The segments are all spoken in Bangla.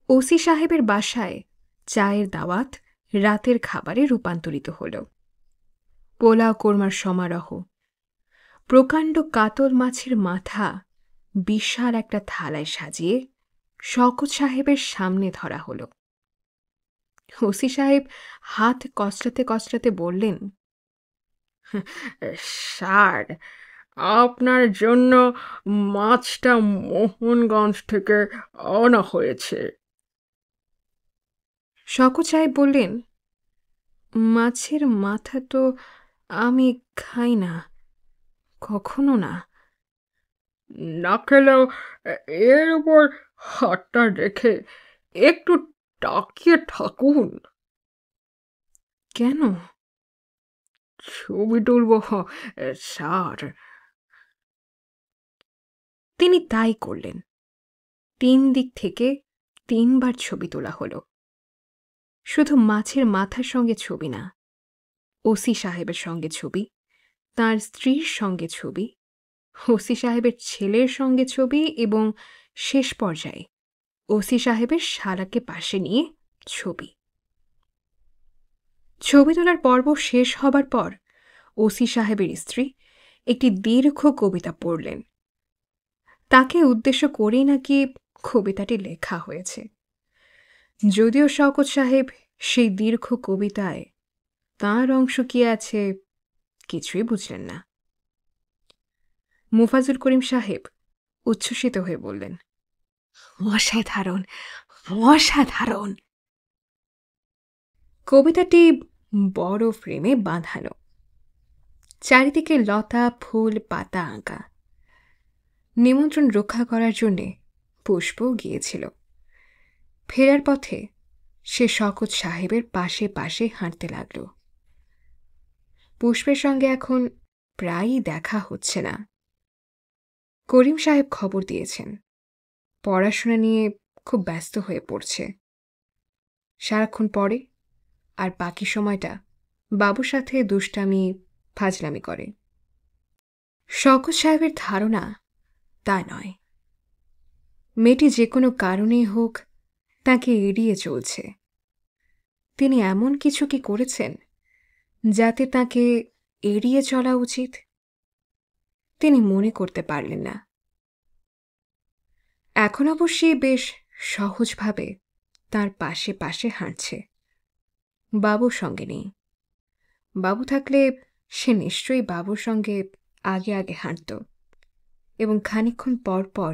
ওসি সাহেবের বাসায় চায়ের দাওয়াত রাতের খাবারে রূপান্তরিত হল। পোলাও কোরমার সমারোহ, প্রকাণ্ড কাতল মাছের মাথা বিশাল একটা থালায় সাজিয়ে শওকত সাহেবের সামনে ধরা হল। ওসি সাহেব হাত কচলাতে কচলাতে বললেন, স্যার, আপনার জন্য মাছটা মোহনগঞ্জ থেকে আনা হয়েছে। শওকত সাহেব বললেন, মাছের মাথা তো আমি খাই না, কখনো না। না খেলেও এর উপর হাতটা রেখে একটু তাকিয়ে থাকুন। কেন? ছবি তুলব স্যার। তিনি তাই করলেন। 3 দিক থেকে 3 বার ছবি তোলা হলো। শুধু মাছের মাথার সঙ্গে ছবি না, ওসি সাহেবের সঙ্গে ছবি, তার স্ত্রীর সঙ্গে ছবি, ওসি সাহেবের ছেলের সঙ্গে ছবি এবং শেষ পর্যায়ে ওসি সাহেবের শালাকে পাশে নিয়ে ছবি। ছবি তোলার পর্ব শেষ হবার পর ওসি সাহেবের স্ত্রী একটি দীর্ঘ কবিতা পড়লেন। তাকে উদ্দেশ্য করেই নাকি কবিতাটি লেখা হয়েছে, যদিও শওকত সাহেব সেই দীর্ঘ কবিতায় তাঁর অংশ কি আছে কিছুই বুঝলেন না। মুফাজ্জল করিম সাহেব উচ্ছ্বসিত হয়ে বললেন, অসাধারণ, অসাধারণ। কবিতাটি বড় ফ্রেমে বাঁধানো, চারিদিকে লতা ফুল পাতা আঁকা। নিমন্ত্রণ রক্ষা করার জন্যে পুষ্পও গিয়েছিল। ফেরার পথে সে শওকত সাহেবের পাশে পাশে হাঁটতে লাগল। পুষ্পের সঙ্গে এখন প্রায়ই দেখা হচ্ছে না। করিম সাহেব খবর দিয়েছেন, পড়াশোনা নিয়ে খুব ব্যস্ত হয়ে পড়ছে। সারাক্ষণ পড়ে আর বাকি সময়টা বাবুর সাথে দুষ্টামি ফাজলামি করে। শওকত সাহেবের ধারণা তা নয়, মেয়েটি যে কোনো কারণেই হোক তাকে এড়িয়ে চলছে। তিনি এমন কিছু কি করেছেন যাতে তাকে এড়িয়ে চলা উচিত? তিনি মনে করতে পারলেন না। এখন অবশ্যই বেশ সহজভাবে তার পাশে পাশে হাঁটছে। বাবুর সঙ্গে নেই। বাবু থাকলে সে নিশ্চয়ই বাবুর সঙ্গে আগে আগে হাঁটত এবং খানিকক্ষণ পর পর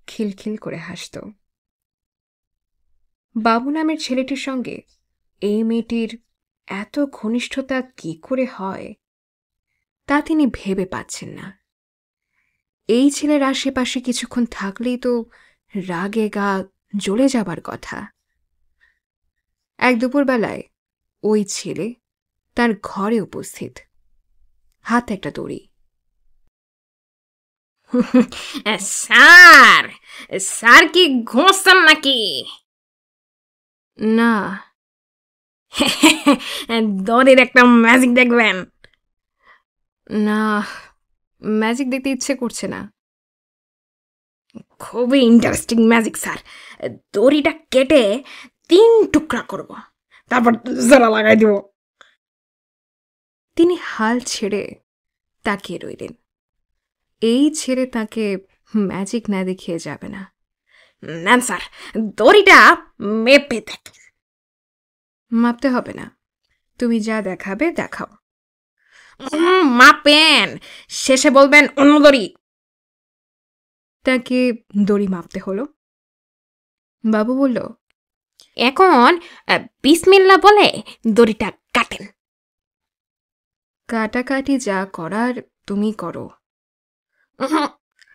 খিলখিল করে হাসত। বাবু নামের ছেলেটির সঙ্গে এই মেয়েটির এত ঘনিষ্ঠতা কি করে হয় তা তিনি ভেবে পাচ্ছেন না। এই ছেলের আশেপাশে কিছুক্ষণ থাকলেই তো রাগে গা জ্বলে যাবার কথা। এক দুপুরবেলায় ওই ছেলে তার ঘরে উপস্থিত, হাতে একটা দড়ি। স্যার, স্যার কি ঘুমোচ্ছেন নাকি? না। দড়ির একটা ম্যাজিক দেখবেন? না, ম্যাজিক দেখতে ইচ্ছে করছে না। খুবই ইন্টারেস্টিং ম্যাজিক স্যার। দড়িটা কেটে 3 টুকরা করব, তারপর জোড়া লাগাই দিব। তিনি হাল ছেড়ে তাকিয়ে রইলেন। এই ছেড়ে তাকে ম্যাজিক না দেখিয়ে যাবে না। নেন স্যার, দড়িটা মেপে দেখ। মাপতে হবে না, তুমি যা দেখাবে দেখাও। মাপেন, শেষে বলবেন অন্য দড়ি। তাকে দড়ি মাপতে হলো। বাবু বলল, এখন বিসমিল্লাহ বলে দড়িটা কাটেন। কাটাকাটি যা করার তুমি করো।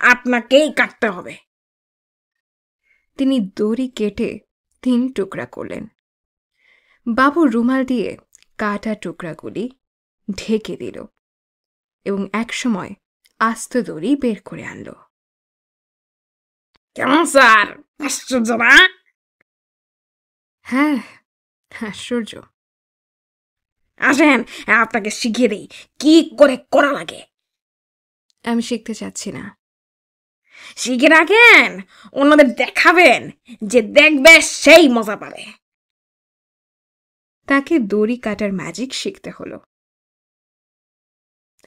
আপনাকেই কাটতে হবে। তিনি দড়ি কেটে 3 টুকরা করলেন। বাবু রুমাল দিয়ে কাটা টুকরাগুলি ঢেকে দিল এবং একসময় আস্ত দড়ি বের করে আনল। কেমন স্যার, আশ্চর্য না? হ্যাঁ, আশ্চর্য। আসেন আপনাকে শিখিয়ে দিই কি করে করা লাগে। আমি শিখতে চাচ্ছি না। শিখে রাখেন, অন্যদের দেখাবেন, যে দেখবে সেই মজা পাবে। তাকে দড়ি কাটার ম্যাজিক শিখতে হলো।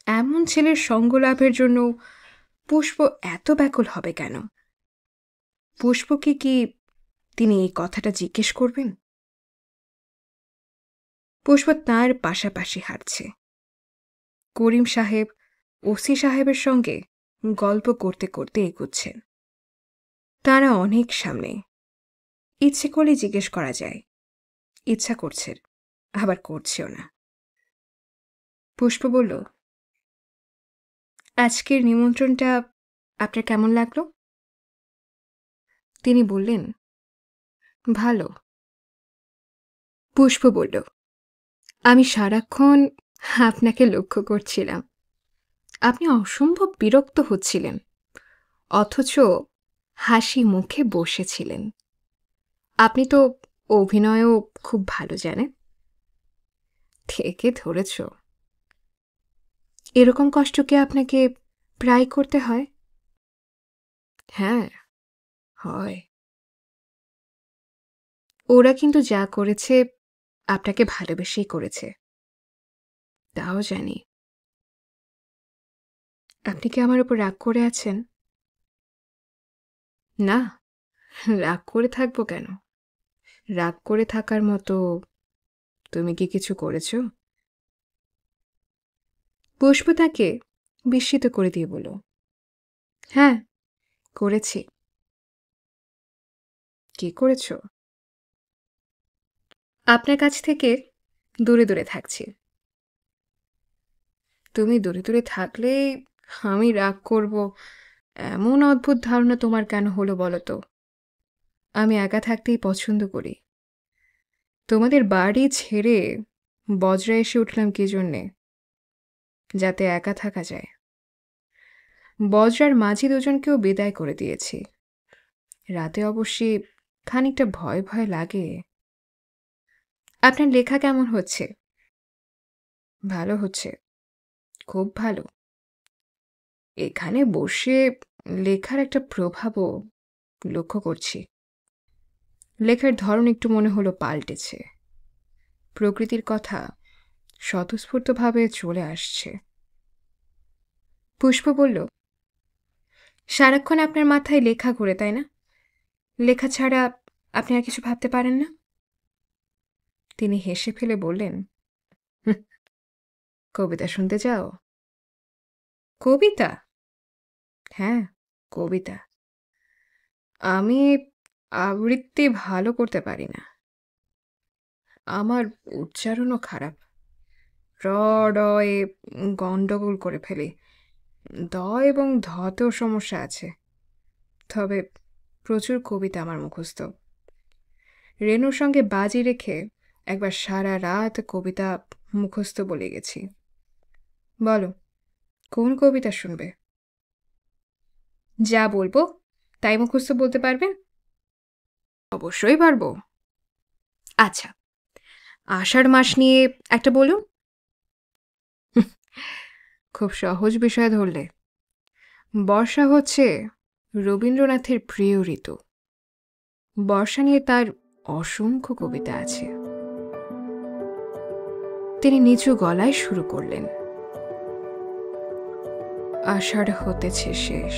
এমন ছেলের সঙ্গ লাভের জন্য পুষ্প এত ব্যাকুল হবে কেন? পুষ্পকে কি তিনি এই কথাটা জিজ্ঞেস করবেন? পুষ্প তাঁর পাশাপাশি হাঁটছে। করিম সাহেব ওসি সাহেবের সঙ্গে গল্প করতে করতে এগুচ্ছেন। তারা অনেক সামনে। ইচ্ছে করলে জিজ্ঞেস করা যায়, ইচ্ছা করছে, আবার করছেও না। পুষ্প বলল, আজকের নিমন্ত্রণটা আপনার কেমন লাগলো? তিনি বললেন, ভালো। পুষ্প বলল, আমি সারাক্ষণ আপনাকে লক্ষ্য করছিলাম। আপনি অসম্ভব বিরক্ত হচ্ছিলেন, অথচ হাসি মুখে বসেছিলেন। আপনি তো অভিনয়ও খুব ভালো জানেন। থেকে ধরেছ। এরকম কষ্ট কি আপনাকে প্রায় করতে হয়? হ্যাঁ, হয়। ওরা কিন্তু যা করেছে আপনাকে ভালোবেসেই করেছে, তাও জানি। আপনি কি আমার উপর রাগ করে আছেন? না, রাগ করে থাকবো কেন? রাগ করে থাকার মতো তুমি কি কিছু করেছ? পুষ্প তাকে বিস্মিত করে দিয়ে বলল, হ্যাঁ, করেছি। কি করেছ? আপনার কাছ থেকে দূরে দূরে থাকছি। তুমি দূরে দূরে থাকলে আমি রাগ করব, এমন অদ্ভুত ধারণা তোমার কেন হলো বলো তো? আমি একা থাকতেই পছন্দ করি। তোমাদের বাড়ি ছেড়ে বজরা এসে উঠলাম কি জন্যে? যাতে একা থাকা যায়। বজরার মাঝি দুজনকেও বিদায় করে দিয়েছি। রাতে অবশ্যই খানিকটা ভয় ভয় লাগে। আপনার লেখা কেমন হচ্ছে? ভালো হচ্ছে, খুব ভালো। এখানে বসে লেখার একটা প্রভাবও লক্ষ্য করছি। লেখার ধরন একটু মনে হলো পাল্টেছে। প্রকৃতির কথা স্বতঃস্ফূর্তভাবে চলে আসছে। পুষ্প বলল, সারাক্ষণ আপনার মাথায় লেখা ঘুরে, তাই না? লেখা ছাড়া আপনি আর কিছু ভাবতে পারেন না? তিনি হেসে ফেলে বললেন, "হুঁ, কবিতা শুনতে চাও?" কবিতা? হ্যাঁ, কবিতা। আমি আবৃত্তি ভালো করতে পারি না। আমার উচ্চারণও খারাপ। র ডয়ে গণ্ডগোল করে ফেলি। দ এবং ধতেও সমস্যা আছে। তবে প্রচুর কবিতা আমার মুখস্থ। রেনুর সঙ্গে বাজি রেখে একবার সারা রাত কবিতা মুখস্থ বলে গেছি। বলো, কোন কবিতা শুনবে? যা বলবো তাই মুখস্থ বলতে পারবেন? অবশ্যই পারবো। আচ্ছা, আষাঢ় মাস নিয়ে একটা বলুন। খুব সহজ বিষয় ধরলে। বর্ষা হচ্ছে রবীন্দ্রনাথের প্রিয় ঋতু। বর্ষা নিয়ে তার অসংখ্য কবিতা আছে। তিনি নিচু গলায় শুরু করলেন, আষাঢ় হতেছে শেষ,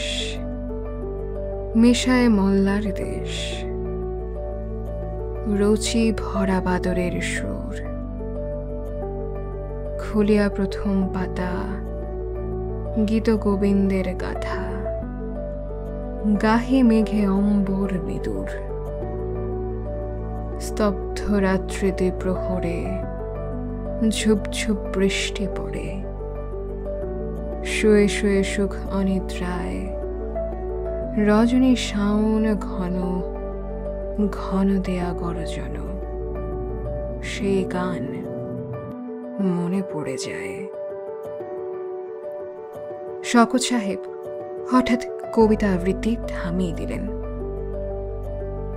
মেশায় মল্লার দেশ, রচি ভরা বাদরের সুর, খুলিয়া প্রথম পাতা, গীত গোবিন্দের গাথা, গাহে মেঘে অম্বর বিদুর, স্তব্ধ রাত্রিতে প্রহরে ঝুপ ঝুপ বৃষ্টি পড়ে, শুয়ে শুয়ে সুখ অনিদ্রায়, রজনী শাওন ঘন ঘন দেয়া গরজন, সেই গান মনে পড়ে যায়। শওকত সাহেব হঠাৎ কবিতা আবৃত্তি থামিয়ে দিলেন।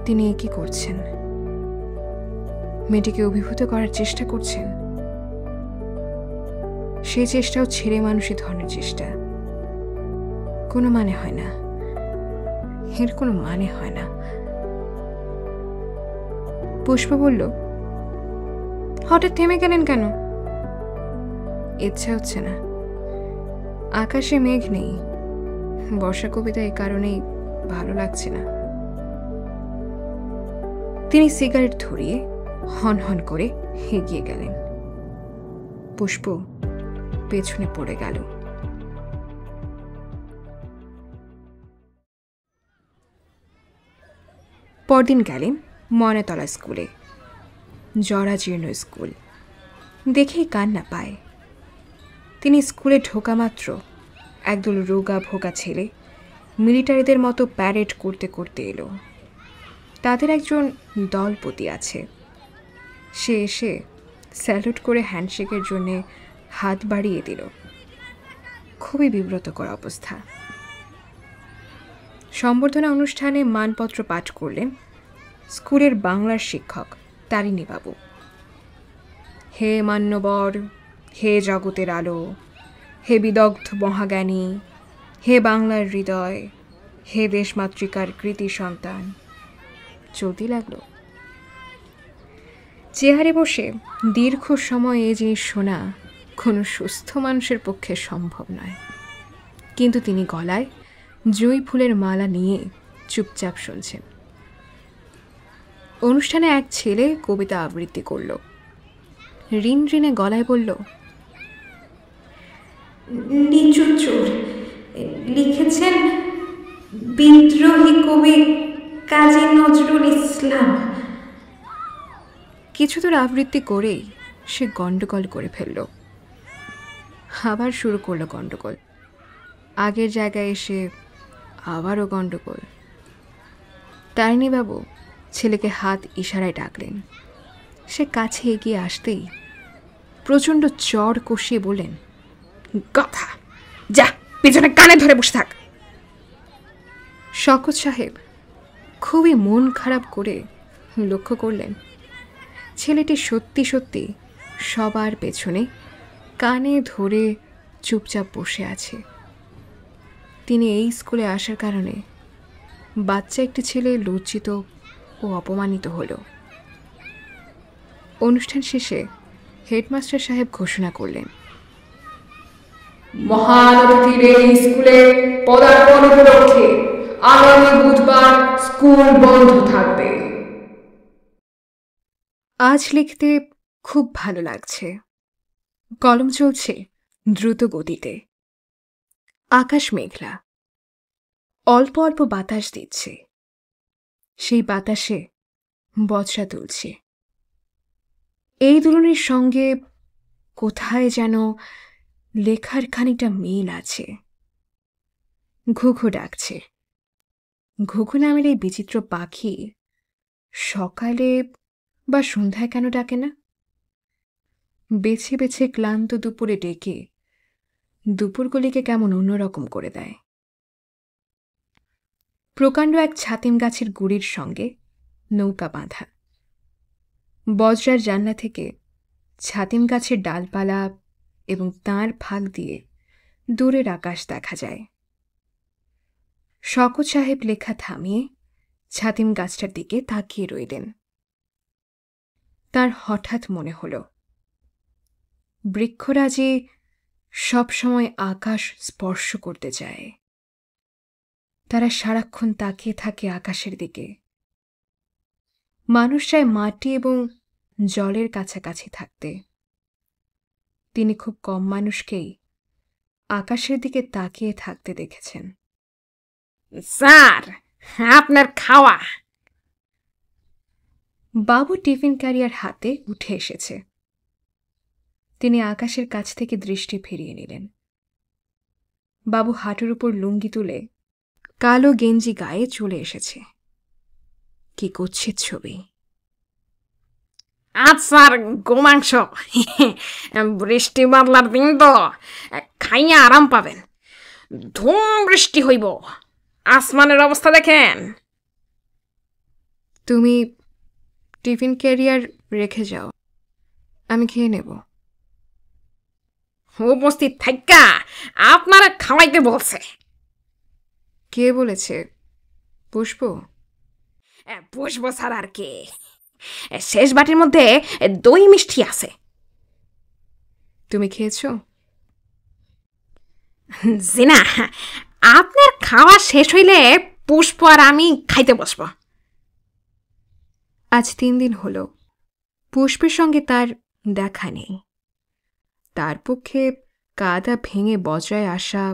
তিনি কি করছেন? মেয়েটিকে অভিভূত করার চেষ্টা করছেন। সেই চেষ্টাও ছেলে মানুষই ধরনের চেষ্টা। কোনো মানে হয় না। এর কোনো মানে হয় না। পুষ্প বলল, হঠাৎ থেমে গেলেন কেন? ইচ্ছা হচ্ছে না। আকাশে মেঘ নেই, বর্ষা কবিতা এই কারণেই ভালো লাগছে না। তিনি সিগারেট ধরিয়ে হন হন করে এগিয়ে গেলেন। পুষ্প পেছনে পড়ে গেল। পরদিন গেলেন ময়নাতলা স্কুলে। জরাজীর্ণ স্কুল, দেখেই কান্না পায়। তিনি স্কুলে ঢোকা মাত্র একদল রোগা ভোগা ছেলে মিলিটারিদের মতো প্যারেড করতে করতে এলো। তাদের একজন দলপতি আছে, সে এসে স্যালুট করে হ্যান্ডশেকের জন্য হাত বাড়িয়ে দিল। খুবই বিব্রতকর অবস্থা। সম্বর্ধনা অনুষ্ঠানে মানপত্র পাঠ করলেন স্কুলের বাংলার শিক্ষক তারিণীবাবু। হে মান্যবর, হে জগতের আলো, হে বিদগ্ধ মহাজ্ঞানী, হে বাংলার হৃদয়, হে দেশমাতৃকার কৃতি সন্তান। চলতে লাগলো। চেয়ারে বসে দীর্ঘ সময় এই জিনিস শোনা কোনো সুস্থ মানুষের পক্ষে সম্ভব নয়, কিন্তু তিনি গলায় জুঁই ফুলের মালা নিয়ে চুপচাপ শুনছেন। অনুষ্ঠানে এক ছেলে কবিতা আবৃত্তি করল। রিন রিনে গলায় বলল, নিচু চোর লিখেছেন বিদ্রোহী কবি কাজী নজরুল ইসলাম। কিছু দূর আবৃত্তি করেই সে গন্ডগোল করে ফেলল। আবার শুরু করলো গন্ডগোল। আগের জায়গায় এসে আবারও গন্ডগোল। তারিণীবাবু ছেলেকে হাত ইশারায় ডাকলেন। সে কাছে এগিয়ে আসতেই প্রচণ্ড চড় কষিয়ে বললেন, কথা যা, পিছনে কানে ধরে বসে থাক। শওকত সাহেব খুবই মন খারাপ করে লক্ষ্য করলেন ছেলেটি সত্যি সত্যি সবার পেছনে কানে ধরে চুপচাপ বসে আছে। তিনি এই স্কুলে আসার কারণে বাচ্চা একটি ছেলে লজ্জিত ও অপমানিত হল। অনুষ্ঠান শেষে হেডমাস্টার সাহেব ঘোষণা করলেন, মহান অতিথির এই স্কুলে পদার্পণ উপলক্ষে আগামী বুধবার স্কুল বন্ধ থাকবে। আজ লিখতে খুব ভালো লাগছে। কলম চলছে দ্রুত গতিতে। আকাশ মেঘলা, অল্প অল্প বাতাস দিচ্ছে। সেই বাতাসে বজ্রা তুলছে। এই দুলনের সঙ্গে কোথায় যেন লেখার খানিকটা মিল আছে। ঘুঘু ডাকছে। ঘুঘু নামের এই বিচিত্র পাখি সকালে বা সন্ধ্যায় কেন ডাকে না? বেছে বেছে ক্লান্ত দুপুরে ডেকে দুপুরগুলিকে কেমন অন্যরকম করে দেয়। প্রকাণ্ড এক ছাতিম গাছের গুড়ির সঙ্গে নৌকা বাঁধা। বজ্রার জানলা থেকে ছাতিম গাছের ডালপালা এবং তার ফাঁক দিয়ে দূরের আকাশ দেখা যায়। শওকত সাহেব লেখা থামিয়ে ছাতিম গাছটার দিকে তাকিয়ে রইলেন। তার হঠাৎ মনে হল বৃক্ষরাজি সবসময় আকাশ স্পর্শ করতে চায়। তারা সারাক্ষণ তাকিয়ে থাকে আকাশের দিকে। মানুষ চায় মাটি এবং জলের কাছাকাছি থাকতে। তিনি খুব কম মানুষকেই আকাশের দিকে তাকিয়ে থাকতে দেখেছেন। স্যার, আপনার খাওয়া। বাবু টিফিন ক্যারিয়ার হাতে উঠে এসেছে। তিনি আকাশের কাছ থেকে দৃষ্টি ফিরিয়ে নিলেন। বাবু হাঁটুর উপর লুঙ্গি তুলে কালো গেঞ্জি গায়ে চলে এসেছে। কি করছে ছবি। আজ স্যার গোমাংস। বৃষ্টি বাদলার দিন তো, খাইয়া আরাম পাবেন। ধুম বৃষ্টি হইব। আসমানের অবস্থা দেখেন। তুমি টিফিন ক্যারিয়ার রেখে যাও, আমি খেয়ে নেব। উপস্থিত থাইকা আপনারা খাওয়াইতে বলছে। কে বলেছে? পুষ্প, পুষ্প ছাড়া আর কে? শেষ বাটির মধ্যে দই মিষ্টি আছে। তুমি খেয়েছো? জি না, আপনার খাওয়া শেষ হইলে পুষ্প আর আমি খাইতে বসব। আজ 3 দিন হলো পুষ্পের সঙ্গে তার দেখা নেই। তার পক্ষে কাদা ভেঙে বজায় আসা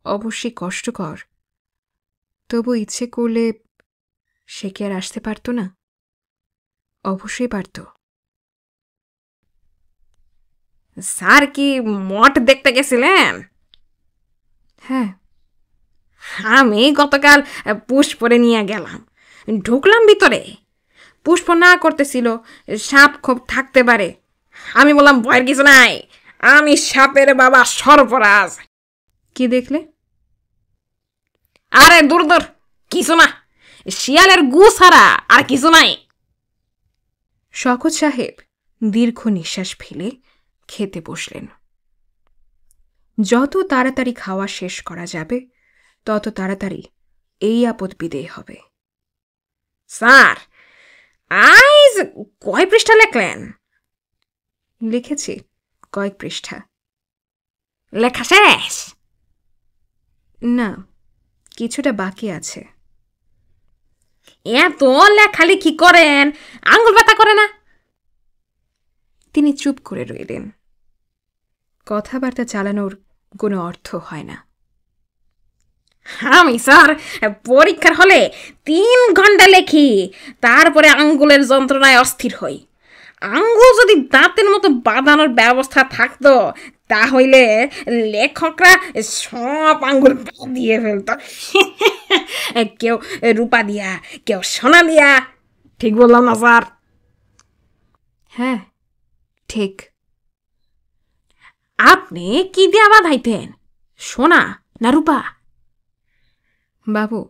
অবশ্যই কষ্টকর, তবু ইচ্ছে করলে সে কি আর আসতে পারত না? অবশ্যই পারত। স্যার কি মঠ দেখতে গেছিলেন? হ্যাঁ, আমি গতকাল পুষ্পরে নিয়ে গেলাম, ঢুকলাম ভিতরে, পুষ্প না করতেছিল সাপ খুব থাকতে পারে। আমি বললাম ভয়ের কিছু নাই, আমি সাপের বাবা সর্পরাজ। কি দেখলে? আরে দূর দূর, কিছু না, শিয়ালের গু ছাড়া আর কিছু নাই। শওকত সাহেব দীর্ঘ নিঃশ্বাস ফেলে খেতে বসলেন। যত তাড়াতাড়ি খাওয়া শেষ করা যাবে তত তাড়াতাড়ি এই আপদ বিদেয় হবে। স্যার, আইজ কয় পৃষ্ঠা লেখলেন? লিখেছি কয়েক পৃষ্ঠা। লেখা শেষ? না, কিছুটা বাকি আছে। এত লেখালেখি করেন, আঙুল ব্যথা করে না? তিনি চুপ করে রইলেন। কথাবার্তা চালানোর কোনো অর্থ হয় না। আমি স্যার পরীক্ষার হলে 3 ঘন্টা লেখি, তারপরে আঙ্গুলের যন্ত্রণায় অস্থির হই। আঙ্গুল যদি দাঁতের মতো বাঁধানোর ব্যবস্থা থাকতো তাহলে লেখকরা সব আঙ্গুল দিয়ে ফেলত। কেউ রূপা দিয়া, কেউ সোনা দিয়া। ঠিক বললাম না স্যার? হ্যাঁ, ঠিক। আপনি কি দিয়া বাঁধাইতেন, সোনা না রূপা? বাবু,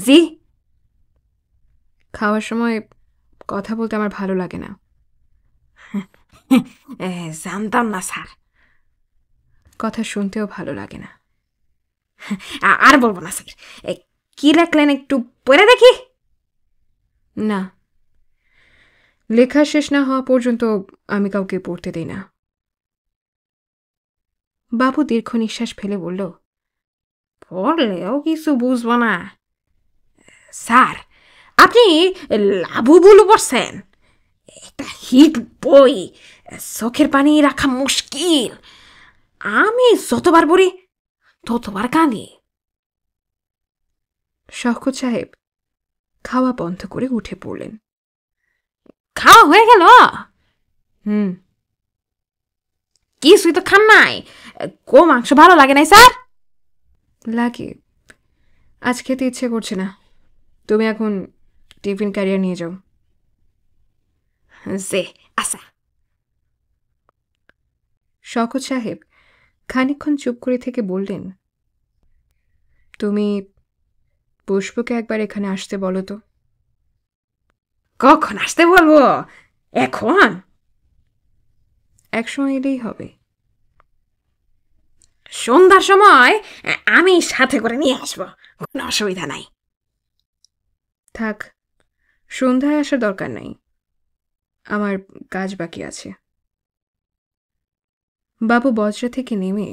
জি? খাওয়ার সময় কথা বলতে আমার ভালো লাগে না। জানতাম না স্যার। কথা শুনতেও ভালো লাগে না। আর বলবো না স্যার। কি লেখলেন একটু পড়ে দেখি। না, লেখা শেষ না হওয়া পর্যন্ত আমি কাউকে পড়তে দিই না। বাবু দীর্ঘ নিঃশ্বাস ফেলে বলল, পড়লেও কিছু বুঝবো না। স্যার, আপনি লাবু বুলু পড়ছেন? এটা হিট বই, চোখের পানি রাখা মুশকিল। আমি যতবার পড়ি ততবার কাঁদি। শওকত সাহেব খাওয়া বন্ধ করে উঠে পড়লেন। খাওয়া হয়ে গেল? হুম। কিছুই তো খান নাই। মাংস ভালো লাগে নাই স্যার? লাগে, আজ খেতে ইচ্ছে করছে না। তুমি এখন টিফিন ক্যারিয়ার নিয়ে যাও। যে আচ্ছা। শওকত সাহেব খানিকক্ষণ চুপ করে থেকে বললেন, তুমি পুষ্পকে একবার এখানে আসতে বলো তো। কখন আসতে বলবো? এখন? একসময় এলেই হবে। সন্ধ্যার সময় আমি সাথে করে নিয়ে আসবো, কোনো অসুবিধা নাই। থাক, সন্ধ্যায় আসার দরকার নাই, আমার কাজ বাকি আছে। বাবু বজরা থেকে নেমে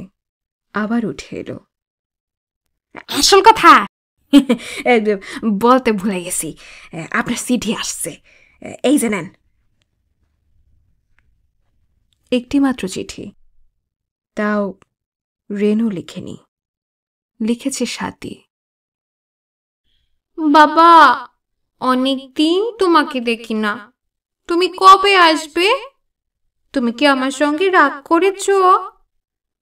আবার উঠে এলো। আসল কথা বলতে ভুলে গেছি, আপনার চিঠি আসছে, এই যে নেন। একটি মাত্র চিঠি, তাও রেনু লিখেনি, লিখেছে স্বাতী। বাবা, অনেকদিন তোমাকে দেখি না, তুমি কবে আসবে? তুমি কি আমার সঙ্গে রাগ করেছ?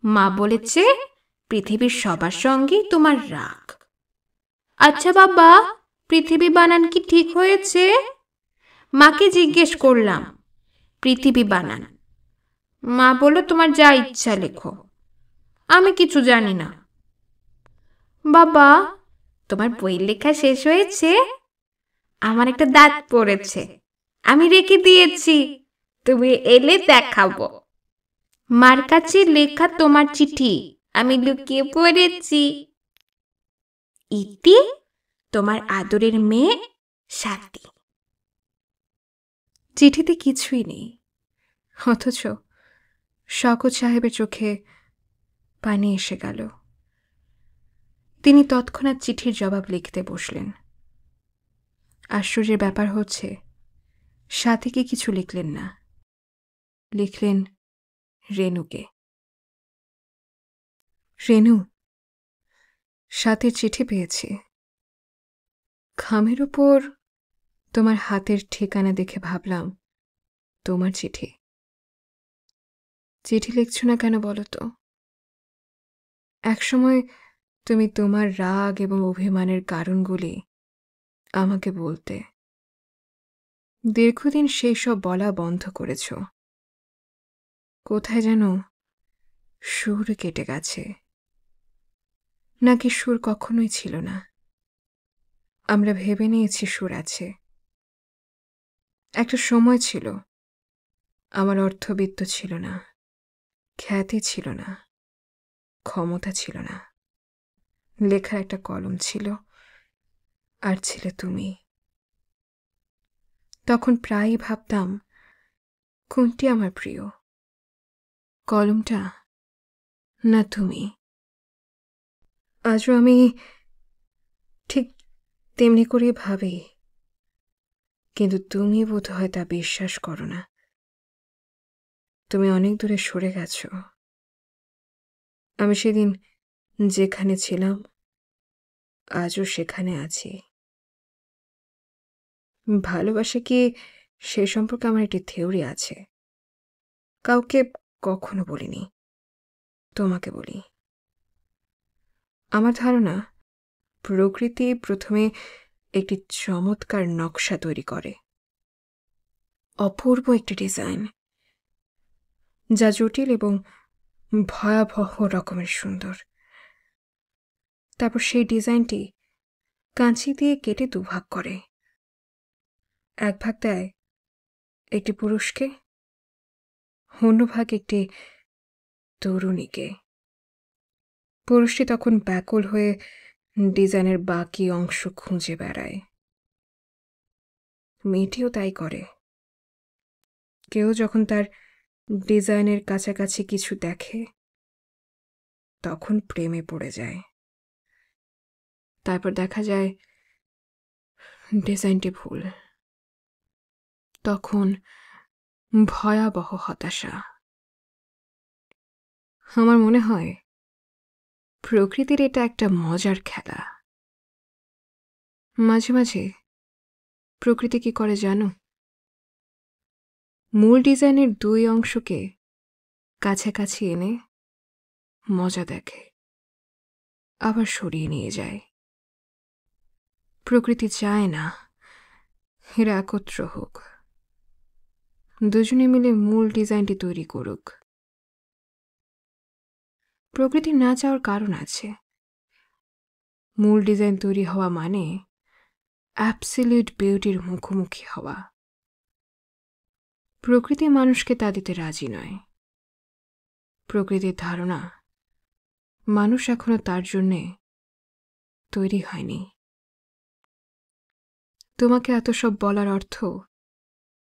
মা বলেছে পৃথিবীর সবার সঙ্গেই তোমার রাগ। আচ্ছা বাবা, পৃথিবী বানান কি ঠিক হয়েছে? মাকে জিজ্ঞেস করলাম, পৃথিবী বানান। মা বলল তোমার যা ইচ্ছা লেখো, আমি কিছু জানি না। বাবা, তোমার বই লেখা শেষ হয়েছে? আমার একটা দাঁত পড়েছে, আমি রেখে দিয়েছি, তুমি এলে দেখাবো। মার কাছে লেখা তোমার চিঠি আমি লুকিয়ে পড়েছি। ইতি, তোমার আদরের মেয়ে স্বাতী। চিঠিতে কিছুই নেই, অথচ শওকত সাহেবের চোখে পানি এসে গেল। তিনি তৎক্ষণাৎ চিঠির জবাব লিখতে বসলেন। আশ্চর্যের ব্যাপার হচ্ছে, সাথীকে কিছু লিখলেন না, লিখলেন রেনুকে। রেনু, সাথীর চিঠি পেয়েছি। খামের উপর তোমার হাতের ঠিকানা দেখে ভাবলাম তোমার চিঠি। চিঠি লিখছ না কেন বলো তো? একসময় তুমি তোমার রাগ এবং অভিমানের কারণগুলি আমাকে বলতে। দীর্ঘদিন সেই সব বলা বন্ধ করেছ। কোথায় যেন সুর কেটে গেছে, নাকি সুর কখনোই ছিল না? আমরা ভেবে নিয়েছি সুর আছে। একটা সময় ছিল আমার অর্থবিত্ত ছিল না, খ্যাতি ছিল না, ক্ষমতা ছিল না, লেখার একটা কলম ছিল, আর ছিলে তুমি। তখন প্রায়ই ভাবতাম কোনটি আমার প্রিয়, কলমটা না তুমি। আজও আমি ঠিক তেমনি করে ভাবি, কিন্তু তুমি বোধহয় তা বিশ্বাস করো না। তুমি অনেক দূরে সরে গেছ। আমি সেদিন যেখানে ছিলাম আজও সেখানে আছি। ভালোবাসা কি, সে সম্পর্কে আমার একটি থিওরি আছে। কাউকে কখনো বলিনি, তোমাকে বলি। আমার ধারণা, প্রকৃতি প্রথমে একটি চমৎকার নকশা তৈরি করে, অপূর্ব একটি ডিজাইন, যা জটিল এবং ভয়াবহ রকমের সুন্দর। তারপর সেই ডিজাইনটি কাঁচি দিয়ে কেটে দুভাগ করে। এক ভাগ দেয় একটি পুরুষকে, অন্য ভাগ একটি তরুণীকে। পুরুষটি তখন ব্যাকুল হয়ে ডিজাইনের বাকি অংশ খুঁজে বেড়ায়। মেয়েটিও তাই করে। কেউ যখন তার ডিজাইনের কাছাকাছি কিছু দেখে, তখন প্রেমে পড়ে যায়। তারপর দেখা যায় ডিজাইনটি ভুল। তখন ভয়াবহ হতাশা। আমার মনে হয় প্রকৃতির এটা একটা মজার খেলা। মাঝে মাঝে প্রকৃতি কি করে জানো? মূল ডিজাইনের দুই অংশকে কাছাকাছি এনে মজা দেখে, আবার সরিয়ে নিয়ে যায়। প্রকৃতি চায় না এরা একত্র হোক, দুজনে মিলে মূল ডিজাইনটি তৈরি করুক। প্রকৃতি না চাওয়ার কারণ আছে। মূল ডিজাইন তৈরি হওয়া মানে অ্যাবসলিউট বিউটির মুখোমুখি হওয়া। প্রকৃতি মানুষকে তা দিতে রাজি নয়। প্রকৃতির ধারণা, মানুষ এখনো তার জন্যে তৈরি হয়নি। তোমাকে এত সব বলার অর্থ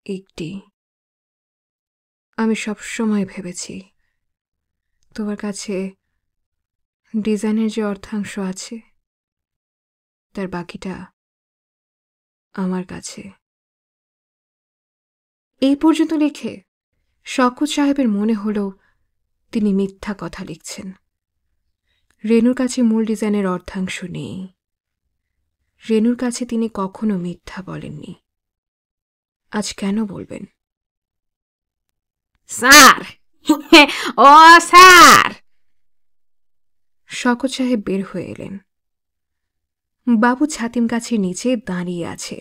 একটি, আমি সবসময় ভেবেছি তোমার কাছে ডিজাইনের যে অর্থাংশ আছে, তার বাকিটা আমার কাছে। এই পর্যন্ত লিখে শওকত সাহেবের মনে হল তিনি মিথ্যা কথা লিখছেন। রেনুর কাছে মূল ডিজাইনের অর্ধাংশ নেই। রেনুর কাছে তিনি কখনো মিথ্যা বলেননি। আজ কেন বলবেন? স্যার, ও স্যার! শওকত সাহেব বের হয়ে এলেন। বাবু ছাতিম গাছের নিচে দাঁড়িয়ে আছে।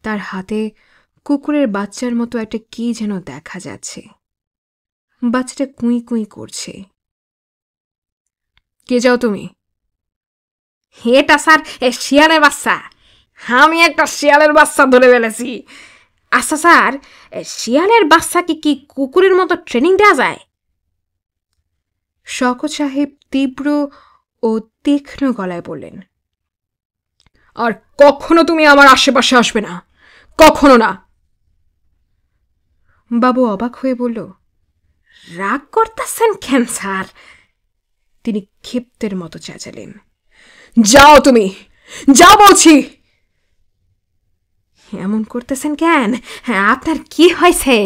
তার হাতে কুকুরের বাচ্চার মতো একটা কি যেন দেখা যাচ্ছে। বাচ্চাটা কুঁই কুঁই করছে। কে যাও তুমি? এটা স্যার শিয়ালের বাচ্চা। আমি একটা শিয়ালের বাচ্চা ধরে ফেলেছি। আচ্ছা স্যার, শিয়ালের বাচ্চাকে কি কুকুরের মতো ট্রেনিং দেওয়া যায়? শওকত সাহেব তীব্র ও তীক্ষ্ণ গলায় বললেন, আর কখনো তুমি আমার আশেপাশে আসবে না, কখনো না। বাবু অবাক হয়ে বলল, রাগ করতেছেন কেন স্যার? তিনি ক্ষিপ্তের মতো চেঁচালেন, যাও তুমি, যাও বলছি। এমন করতেছেন কেন? আপনার কি হয়েছে?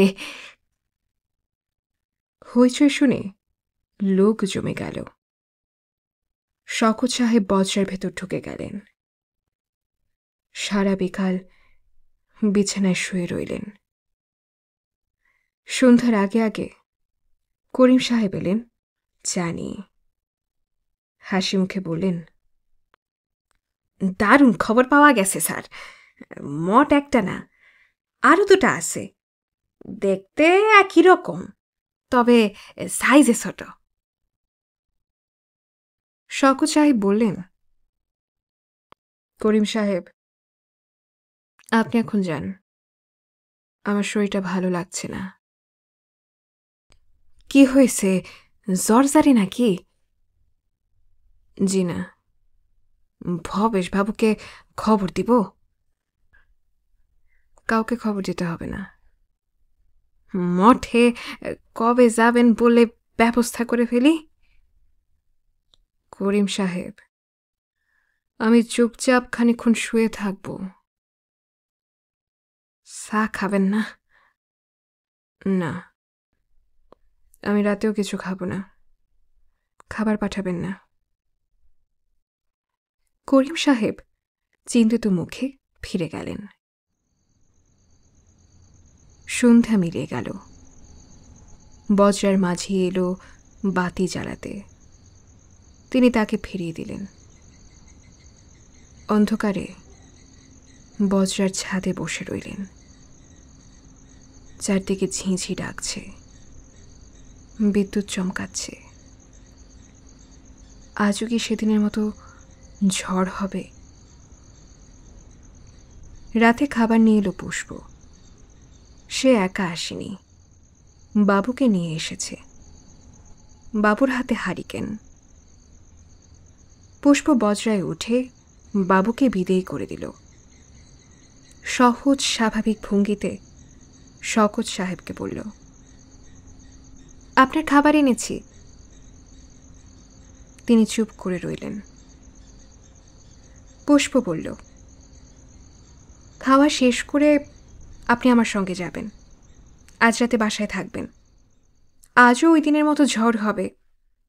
হইচই শুনে লোক জমে গেল। শওকত সাহেব বজ্রার ভেতর ঢুকে গেলেন। সারা বিকাল বিছানায় শুয়ে রইলেন। সন্ধ্যার আগে আগে করিম সাহেব এলেন চা নিয়ে। হাসি মুখে বললেন, দারুণ খবর পাওয়া গেছে স্যার। মোট একটা না, আরো দুটা আছে। দেখতে একই রকম, তবে সাইজে ছোট। শওকত সাহেব বললেন, করিম সাহেব, আপনি এখন যান, আমার শরীরটা ভালো লাগছে না। কি হয়েছে, জ্বরজারি নাকি? জি না। ভবেশ বাবুকে খবর দিব? কাউকে খবর দিতে হবে না। মঠে কবে যাবেন বলে ব্যবস্থা করে ফেলি? করিম সাহেব, আমি চুপচাপ খানিকক্ষণ শুয়ে থাকব। চা খাবেন না? না, আমি রাতেও কিছু খাবো না। খাবার পাঠাবেন না। করিম সাহেব চিন্তিত মুখে ফিরে গেলেন। সন্ধ্যা মিলিয়ে গেল। বজ্রার মাঝি এলো বাতি জ্বালাতে। তিনি তাকে ফিরিয়ে দিলেন। অন্ধকারে বজ্রার ছাদে বসে রইলেন। চারদিকে ঝিঁঝি ডাকছে, বিদ্যুৎ চমকাচ্ছে। আজও কি সেদিনের মতো ঝড় হবে? রাতে খাবার নিয়ে এলো পুষ্প। সে একা আসেনি, বাবুকে নিয়ে এসেছে। বাবুর হাতে হারিকেন। পুষ্প বজ্রায় উঠে বাবুকে বিদেয় করে দিল। সহজ স্বাভাবিক ভঙ্গিতে শওকত সাহেবকে বলল, আপনার খাবার এনেছি। তিনি চুপ করে রইলেন। পুষ্প বলল, খাওয়া শেষ করে আপনি আমার সঙ্গে যাবেন। আজ রাতে বাসায় থাকবেন। আজও ওই দিনের মতো ঝড় হবে।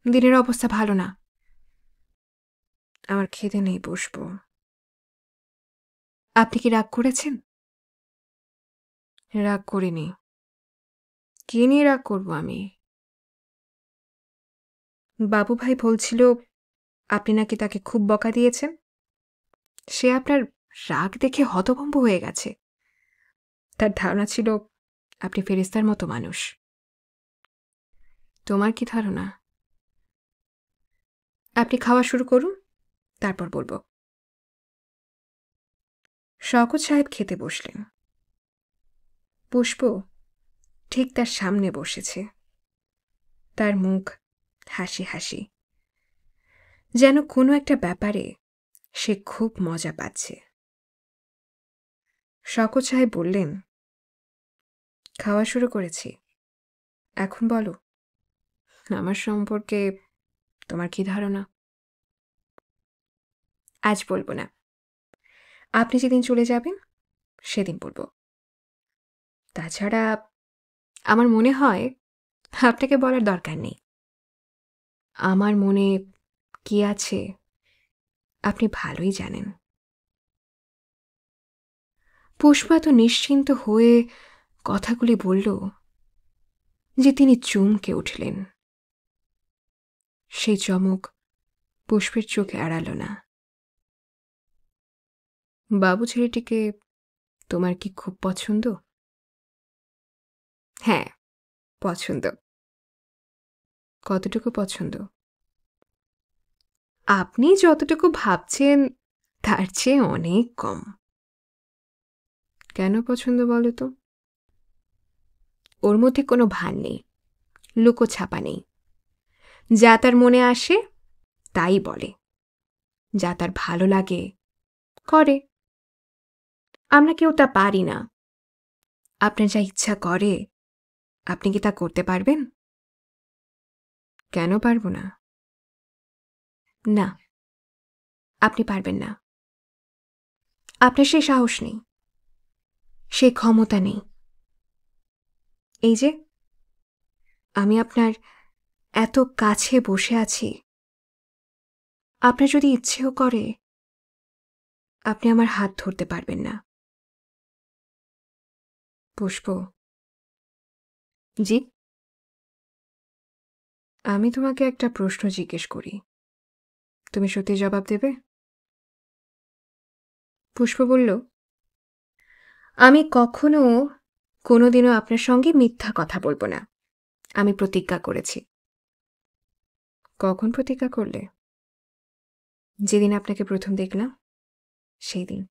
দিনের অবস্থা ভালো না। আমার খিদে নেই পুষ্প। আপনি কি রাগ করেছেন? রাগ করিনি। কি নিয়ে রাগ করব আমি? বাবু ভাই বলছিল আপনি নাকি তাকে খুব বকা দিয়েছেন। সে আপনার রাগ দেখে হতভম্ব হয়ে গেছে। তার ধারণা ছিল আপনি ফেরেশতার মতো মানুষ। তোমার কি ধারণা? আপনি খাওয়া শুরু করুন, তারপর বলবো। শওকত সাহেব খেতে বসলেন। পুষ্প ঠিক তার সামনে বসেছে। তার মুখ হাসি হাসি, যেন কোনো একটা ব্যাপারে সে খুব মজা পাচ্ছে। শওকত সাহেব বললেন, খাওয়া শুরু করেছি, এখন বলো আমার সম্পর্কে তোমার কি ধারণা? আজ বলবো না। আপনি যেদিন চলে যাবেন সেদিন বলবো। তাছাড়া আমার মনে হয় আপনাকে বলার দরকার নেই। আমার মনে কি আছে আপনি ভালোই জানেন। পুষ্পা তো নিশ্চিন্ত হয়ে কথাগুলি বলল যে তিনি চমকে উঠলেন। সেই চমক পুষ্পের চোখে এড়াল না। বাবু ছেলেটিকে তোমার কি খুব পছন্দ? হ্যাঁ, পছন্দ। কতটুকু পছন্দ? আপনি যতটুকু ভাবছেন তার চেয়ে অনেক কম। কেন পছন্দ বলো তো? ওর মধ্যে কোনো ভান নেই, লুকোছাপা নেই। যা তার মনে আসে তাই বলে। যা তার ভালো লাগে করে। আমরা কেউ তা পারি না। আপনার যা ইচ্ছা করে আপনি কি তা করতে পারবেন? কেন পারব না? না, আপনি পারবেন না। আপনার সেই সাহস নেই, সেই ক্ষমতা নেই। এই যে আমি আপনার এত কাছে বসে আছি, আপনার যদি ইচ্ছেও করে আপনি আমার হাত ধরতে পারবেন না। পুষ্প, জি, আমি তোমাকে একটা প্রশ্ন জিজ্ঞেস করি, তুমি সত্যি জবাব দেবে? পুষ্প বলল, আমি কখনো কোনোদিনও আপনার সঙ্গে মিথ্যা কথা বলবো না। আমি প্রতিজ্ঞা করেছি। কখন প্রতিজ্ঞা করলে? যেদিন আপনাকে প্রথম দেখলাম সেই দিন,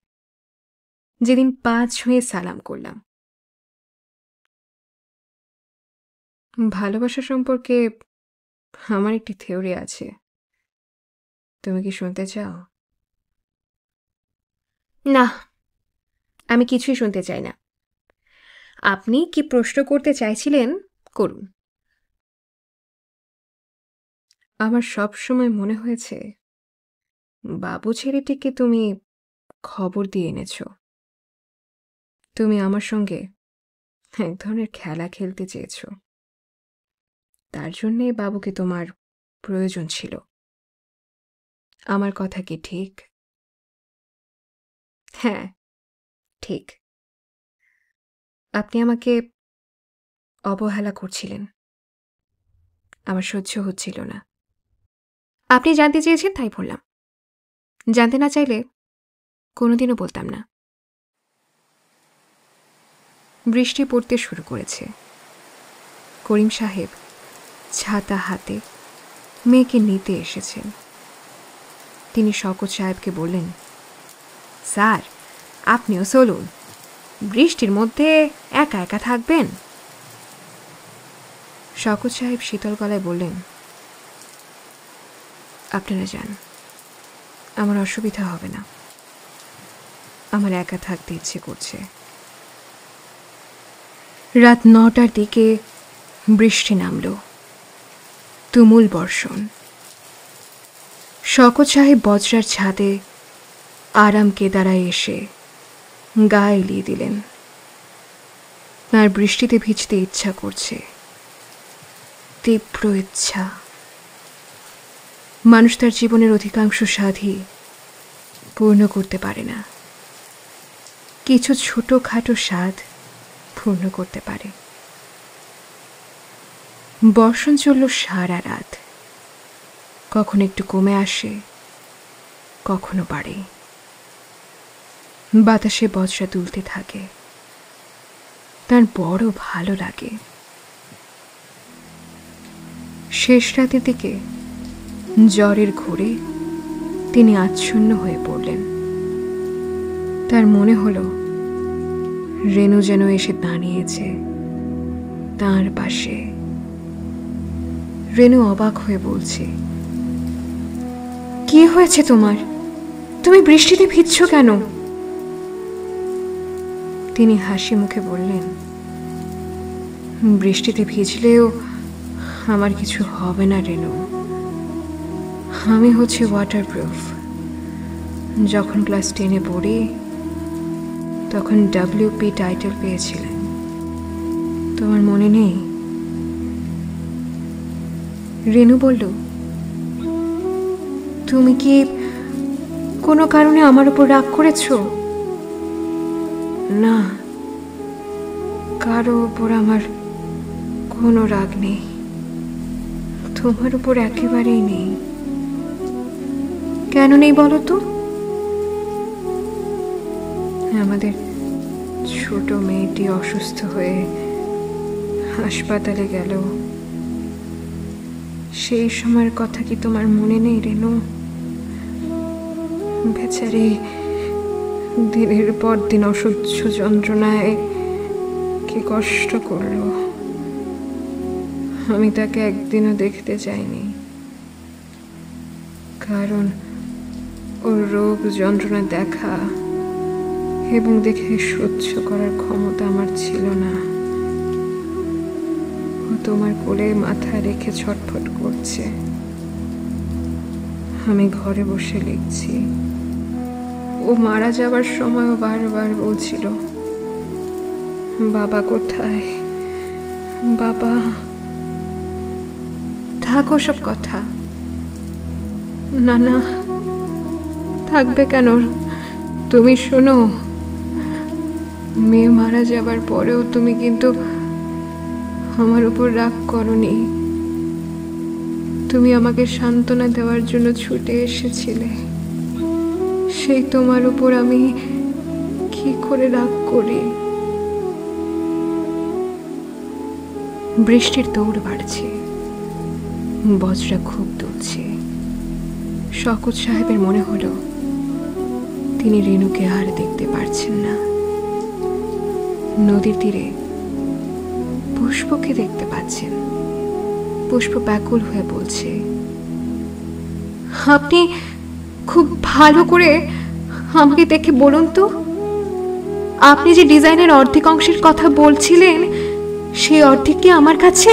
যেদিন পা ছুঁয়ে সালাম করলাম। ভালোবাসা সম্পর্কে আমার একটি থিওরি আছে, তুমি কি শুনতে চাও? না, আমি কিছুই শুনতে চাই না। আপনি কি প্রশ্ন করতে চাইছিলেন করুন। আমার সব সময় মনে হয়েছে বাবু ছেলেটিকে তুমি খবর দিয়ে এনেছ। তুমি আমার সঙ্গে এক ধরনের খেলা খেলতে চেয়েছ, তার জন্যে বাবুকে তোমার প্রয়োজন ছিল। আমার কথা কি ঠিক? হ্যাঁ, ঠিক। আপনি আমাকে অবহেলা করছিলেন, আমার সহ্য হচ্ছিল না। আপনি জানতে চেয়েছেন তাই বললাম, জানতে না চাইলে কোনোদিনও বলতাম না। বৃষ্টি পড়তে শুরু করেছে। করিম সাহেব ছাতা হাতে মেয়েকে নিতে এসেছেন। তিনি শওকত সাহেবকে বললেন, স্যার, আপনিও চলুন, বৃষ্টির মধ্যে একা একা থাকবেন? শওকত সাহেব শীতল গলায় বললেন, আপনারা যান, আমার অসুবিধা হবে না, আমার একা থাকতে ইচ্ছে করছে। রাত 9টার দিকে বৃষ্টি নামল, তুমুল বর্ষণ। শওকত সাহেব বজরার ছাদে আরাম কেদারায় এসে গা এলিয়ে দিলেন। তাঁর বৃষ্টিতে ভিজতে ইচ্ছা করছে, তীব্র ইচ্ছা। মানুষ তার জীবনের অধিকাংশ স্বাদই পূর্ণ করতে পারে না, কিছু ছোটখাটো স্বাদ পূর্ণ করতে পারে। বর্ষণ চলল সারা রাত, কখনো একটু কমে আসে, কখনো বাড়ে। বাতাসে বজ্রা দুলতে থাকে, তার বড় ভালো লাগে। শেষ রাতের দিকে জ্বরের ঘোরে তিনি আচ্ছন্ন হয়ে পড়লেন। তার মনে হলো রেণু যেন এসে দাঁড়িয়েছে তাঁর পাশে। রেণু অবাক হয়ে বলছে, কি হয়েছে তোমার? তুমি বৃষ্টিতে ভিজছ কেন? তিনি হাসি মুখে বললেন, বৃষ্টিতে ভিজলেও আমার কিছু হবে না রেণু, আমি হচ্ছে ওয়াটারপ্রুফ। যখন ক্লাস 10-এ পড়ি তখন WP টাইটেল পেয়েছিলেন, তোমার মনে নেই? রেণু বলল, তুমি কি কোনো কারণে আমার উপর রাগ করেছ? না, কারো উপর আমার কোনো রাগ নেই, তোমার উপর একেবারেই নেই। কেন নেই বলো তো? আমাদের ছোট মেয়েটি অসুস্থ হয়ে হাসপাতালে গেল, সেই সময়ের কথা কি তোমার মনে নেই রেণু? বেচারি দিনের পর দিন অসহ্য যন্ত্রণায় কি কষ্ট করল। আমি তাকে একদিনও দেখতে যাইনি, কারণ ও ওর রোগ যন্ত্রণা দেখা এবং দেখে সহ্য করার ক্ষমতা আমার ছিল না। ও তোমার কোলে মাথা রেখে ছটফট করছে। আমি ঘরে বসে লিখছি। ও মারা যাবার সময়ও বারবার বলছিল, বাবা কোথায়, বাবা। থাকো সব কথা। না না, থাকবে কেন? তুমি শোনো, মেয়ে মারা যাবার পরেও তুমি কিন্তু আমার উপর রাগ করনি। তুমি আমাকে সান্ত্বনা দেওয়ার জন্য ছুটে এসেছিলে। সেই তোমার উপর আমি কি করে রাগ করি? বৃষ্টির দৌড় বাড়ছে, বজ্রা খুব দুলছে। শওকত সাহেবের মনে হলো তিনি রেণুকে আর দেখতে পারছেন না। নদীর তীরে পুষ্পকে দেখতে পাচ্ছেন। পুষ্প ব্যাকুল হয়ে বলছে, আপনি খুব ভালো করে আমাকে দেখে বলুন তো, আপনি যে ডিজাইনের অর্ধেক অংশের কথা বলছিলেন সেই অর্ধেকটি আমার কাছে।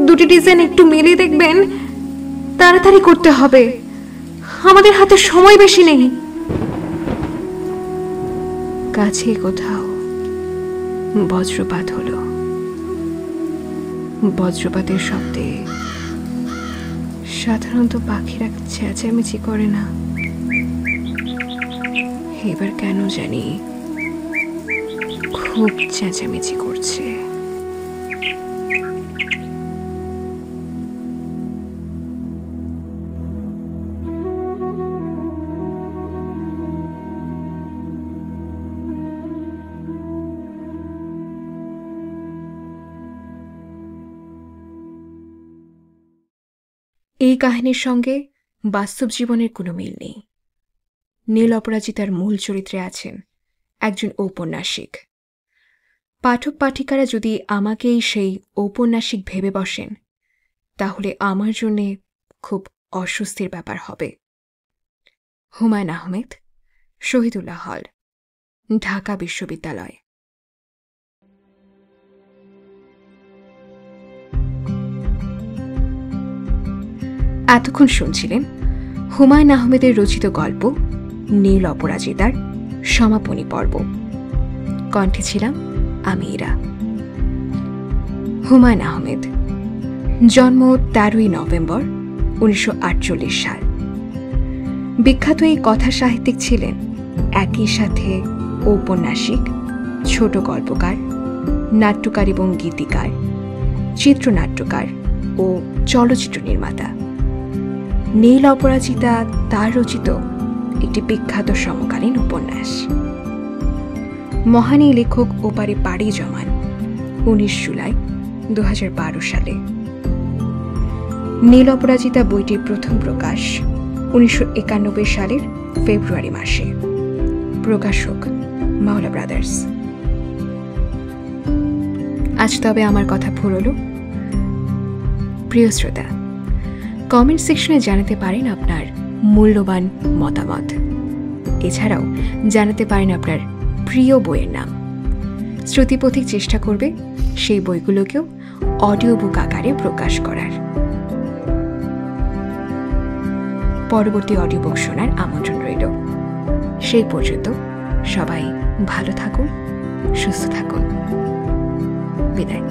দুটি ডিজাইন একটু মিলিয়ে দেখবেন, তাড়াতাড়ি করতে হবে, আমাদের হাতে সময় বেশি নেই। কাছে কোথাও বজ্রপাত হলো। বজ্রপাতের শব্দে সাধারণত পাখিরা চেঁচামেচি করে না, এবার কেন জানি খুব চেঁচামেচি করছে। এই কাহিনীর সঙ্গে বাস্তব জীবনের কোনো মিল নেই। নীল অপরাজিতার মূল চরিত্রে আছেন একজন ঔপন্যাসিক। পাঠক পাঠিকারা যদি আমাকেই সেই ঔপন্যাসিক ভেবে বসেন, তাহলে আমার জন্যে খুব অস্বস্তির ব্যাপার হবে। হুমায়ুন আহমেদ, শহীদুল্লাহ হল, ঢাকা বিশ্ববিদ্যালয়। এতক্ষণ শুনছিলেন হুমায়ুন আহমেদের রচিত গল্প নীল অপরাজিতার সমাপনী পর্ব। কণ্ঠে ছিলাম আমি ইরা। হুমায়ুন আহমেদ, জন্ম 13ই নভেম্বর 1948 সাল। বিখ্যাত এই কথা সাহিত্যিক ছিলেন একই সাথে ঔপন্যাসিক, ছোট গল্পকার, নাট্যকার এবং গীতিকার, চিত্রনাট্যকার ও চলচ্চিত্র নির্মাতা। নীল অপরাজিতা তার রচিত একটি বিখ্যাত সমকালীন উপন্যাস। মহান এই লেখক ওপারে পাড়ি জমান 19 জুলাই 2012 সালে। নীল অপরাজিতা বইটির প্রথম প্রকাশ 1991 সালের ফেব্রুয়ারি মাসে। প্রকাশক মাওলা ব্রাদার্স। আজ তবে আমার কথা ফুরলো। প্রিয় শ্রোতা, কমেন্ট সেকশনে জানাতে পারেন আপনার মূল্যবান মতামত। এছাড়াও জানাতে পারেন আপনার প্রিয় বইয়ের নাম। শ্রুতিপথিক চেষ্টা করবে সেই বইগুলোকেও অডিও বুক আকারে প্রকাশ করার। পরবর্তী অডিও বুক শোনার আমন্ত্রণ রইল। সেই পর্যন্ত সবাই ভালো থাকুন, সুস্থ থাকুন। বিদায়।